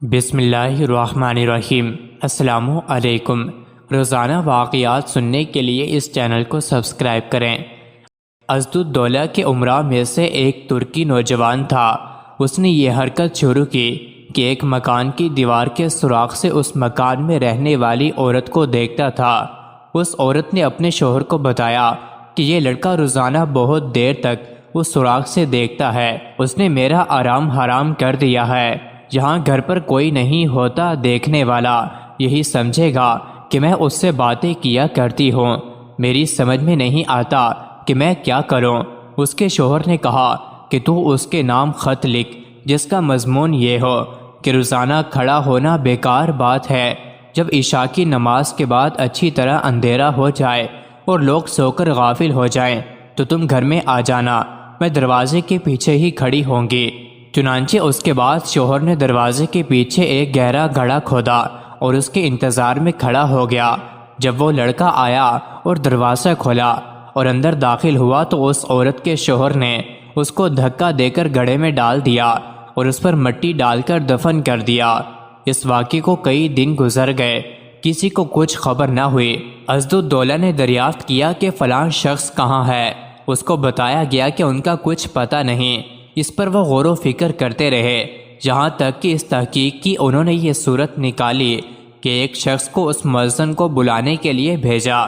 بسم اللہ الرحمن الرحیم۔ السلام علیکم۔ روزانہ واقعات سننے کے لیے اس چینل کو سبسکرائب کریں۔ اسدالدولہ کے امراء میں سے ایک ترکی نوجوان تھا۔ اس نے یہ حرکت شروع کی کہ ایک مکان کی دیوار کے سوراخ سے اس مکان میں رہنے والی عورت کو دیکھتا تھا۔ اس عورت نے اپنے شوہر کو بتایا کہ یہ لڑکا روزانہ بہت دیر تک اس سوراخ سے دیکھتا ہے۔ اس نے میرا آرام حرام کر دیا ہے۔ جہاں گھر پر کوئی نہیں ہوتا دیکھنے والا یہی سمجھے گا کہ میں اس سے باتیں کیا کرتی ہوں۔ میری سمجھ میں نہیں آتا کہ میں کیا کروں۔ اس کے شوہر نے کہا کہ تو اس کے نام خط لکھ جس کا مضمون یہ ہو کہ روزانہ کھڑا ہونا بیکار بات ہے۔ جب عشاء کی نماز کے بعد اچھی طرح اندھیرا ہو جائے اور لوگ سو کر غافل ہو جائیں تو تم گھر میں آ جانا، میں دروازے کے پیچھے ہی کھڑی ہوں گی۔ چنانچہ اس کے بعد شوہر نے دروازے کے پیچھے ایک گہرا گڑھا کھودا اور اس کے انتظار میں کھڑا ہو گیا۔ جب وہ لڑکا آیا اور دروازہ کھولا اور اندر داخل ہوا تو اس عورت کے شوہر نے اس کو دھکا دے کر گڑھے میں ڈال دیا اور اس پر مٹی ڈال کر دفن کر دیا۔ اس واقعے کو کئی دن گزر گئے، کسی کو کچھ خبر نہ ہوئی۔ اسدالدولہ نے دریافت کیا کہ فلاں شخص کہاں ہے۔ اس کو بتایا گیا کہ ان کا کچھ پتہ نہیں۔ اس پر وہ غور و فکر کرتے رہے، جہاں تک کہ اس تحقیق کی انہوں نے یہ صورت نکالی کہ ایک شخص کو اس مؤذن کو بلانے کے لیے بھیجا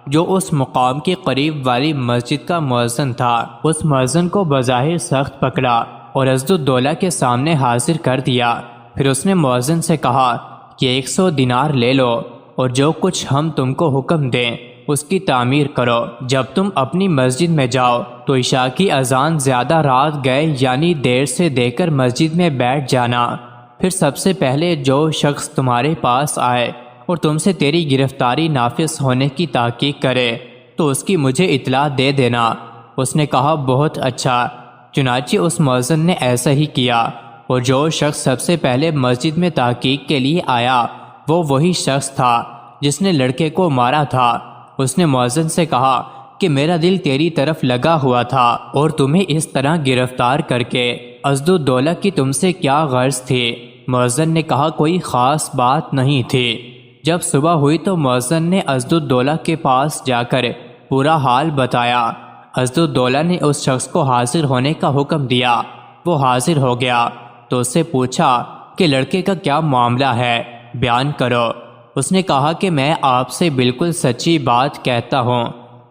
جو اس مقام کے قریب والی مسجد کا مؤذن تھا۔ اس مؤذن کو بظاہر سخت پکڑا اور اسدالدولہ کے سامنے حاضر کر دیا۔ پھر اس نے مؤذن سے کہا کہ 100 دینار لے لو اور جو کچھ ہم تم کو حکم دیں اس کی تعمیر کرو۔ جب تم اپنی مسجد میں جاؤ تو عشاء کی اذان زیادہ رات گئے یعنی دیر سے دے کر مسجد میں بیٹھ جانا۔ پھر سب سے پہلے جو شخص تمہارے پاس آئے اور تم سے تیری گرفتاری نافذ ہونے کی تحقیق کرے تو اس کی مجھے اطلاع دے دینا۔ اس نے کہا بہت اچھا۔ چنانچہ اس مؤذن نے ایسا ہی کیا اور جو شخص سب سے پہلے مسجد میں تحقیق کے لیے آیا وہ وہی شخص تھا جس نے لڑکے کو مارا تھا۔ اس نے مؤذن سے کہا کہ میرا دل تیری طرف لگا ہوا تھا اور تمہیں اس طرح گرفتار کر کے اسدالدولہ کی تم سے کیا غرض تھی؟ مؤذن نے کہا کوئی خاص بات نہیں تھی۔ جب صبح ہوئی تو مؤذن نے اسدالدولہ کے پاس جا کر پورا حال بتایا۔ اسدالدولہ نے اس شخص کو حاضر ہونے کا حکم دیا۔ وہ حاضر ہو گیا تو اس سے پوچھا کہ لڑکے کا کیا معاملہ ہے، بیان کرو۔ اس نے کہا کہ میں آپ سے بالکل سچی بات کہتا ہوں،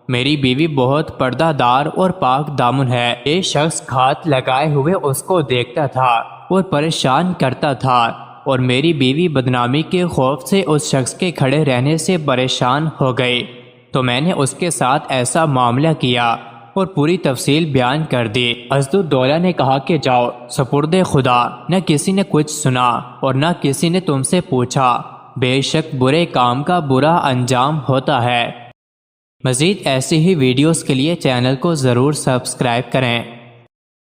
میری بیوی بہت پردہ دار اور پاک دامن ہے۔ یہ شخص ہاتھ لگائے ہوئے اس کو دیکھتا تھا اور پریشان کرتا تھا اور میری بیوی بدنامی کے خوف سے اس شخص کے کھڑے رہنے سے پریشان ہو گئی تو میں نے اس کے ساتھ ایسا معاملہ کیا اور پوری تفصیل بیان کر دی۔ اسدالدولہ نے کہا کہ جاؤ سپرد خدا، نہ کسی نے کچھ سنا اور نہ کسی نے تم سے پوچھا، بے شک برے کام کا برا انجام ہوتا ہے۔ مزید ایسی ہی ویڈیوز کے لیے چینل کو ضرور سبسکرائب کریں۔